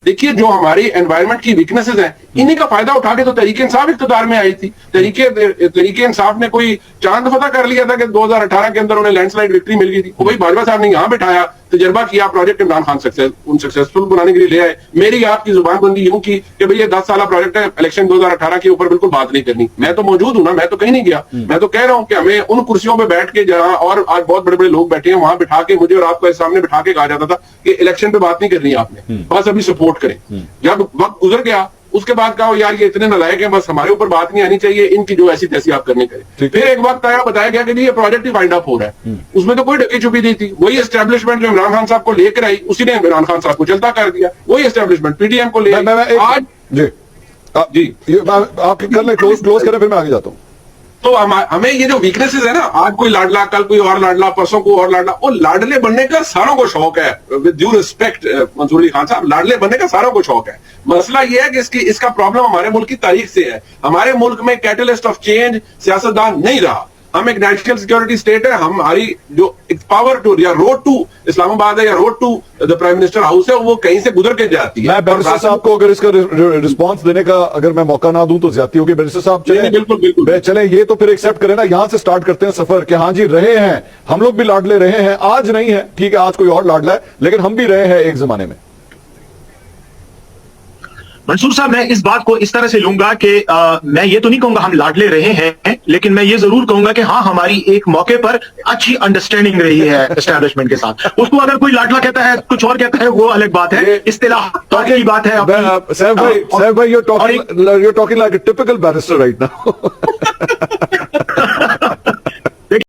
देखिए जो हमारी एनवायरनमेंट की वीकनेसेस हैं, इन्हीं का फायदा उठा के तो तहरीक इंसाफ इख्तियार में आई थी। तहरीक इंसाफ ने कोई चांद फतह कर लिया था कि 2018 के अंदर उन्हें लैंडस्लाइड विक्ट्री मिल गई थी। वही बाजवा साहब ने यहाँ बिठाया, तजर्बा किया, प्रोजेक्ट इमरान खान सक्सेसफुल बनाने के लिए ले आए। मेरी आपकी जुबानबंदी यूं की कि भैया 10 साल प्रोजेक्ट है, इलेक्शन 2018 के ऊपर बिल्कुल बात नहीं करनी। मैं तो मौजूद हूं ना, मैं तो कहीं नहीं गया। मैं तो कह रहा हूं कि हमें उन कुर्सियों पे बैठ के जहां और आज बहुत बड़े बड़े लोग बैठे हैं, वहां बिठा के मुझे और आपको सामने बिठा के कहा जाता था कि इलेक्शन पे बात नहीं करनी आपने, बस अभी सपोर्ट करें। जब वक्त गुजर गया उसके बाद कहा यार ये इतने नालायक हैं, बस हमारे ऊपर बात नहीं आनी चाहिए, इनकी जो ऐसी तैसी आप करने करें। फिर एक वक्त आया, बताया गया कि ये प्रोजेक्ट ही फाइंड अप हो रहा है। उसमें तो कोई ढकी छुपी नहीं थी। वही एस्टेब्लिशमेंट जो इमरान खान साहब को लेकर आई, उसी ने इमरान खान साहब को चलता कर दिया। वही एस्टेब्लिशमेंट पीडीएम को ले आज जी आप कर लें, क्लोज करें, फिर मैं आगे जाता हूँ। तो हमें ये जो वीकनेसेस है ना, आज कोई लाडला, कल कोई और लाडला, परसों को और लाडला, वो लाडले बनने का सारों को शौक है। With due respect Mansoor Ali Khan sahab, लाडले बनने का सारों को शौक है। मसला ये है कि इसका प्रॉब्लम हमारे मुल्क की तारीख से है। हमारे मुल्क में कैटलिस्ट ऑफ चेंज सियासतदान नहीं रहा। हम एक नेशनल सिक्योरिटी स्टेट है। हमारी जो पावर टू या रोड टू इस्लामाबाद है या road to the prime minister house है, वो कहीं से गुजर के जाती है। मैं बैरिस्टर साहब को अगर इसका रिस्पांस देने का अगर मैं मौका ना दूं तो ज्यादती होगी। बैरिस्टर साहब चले, बिल्कुल चले, ये तो फिर एक्सेप्ट करें ना, यहां से स्टार्ट करते हैं सफर कि हाँ जी रहे हैं हम लोग भी लाडले रहे हैं। आज नहीं है, ठीक है, आज कोई और लाडला है, लेकिन हम भी रहे हैं एक जमाने में। मंसूर साहब, मैं इस बात को इस तरह से लूंगा कि मैं ये तो नहीं कहूंगा हम लाडले रहे हैं, लेकिन मैं ये जरूर कहूंगा कि हाँ हमारी एक मौके पर अच्छी अंडरस्टैंडिंग रही है एस्टैब्लिशमेंट के साथ। उसको अगर कोई लाडला कहता है, कुछ और कहता है, वो अलग बात है, इस्तिलाह की बात है। सैफ भाई, you're talking like a typical barrister right now.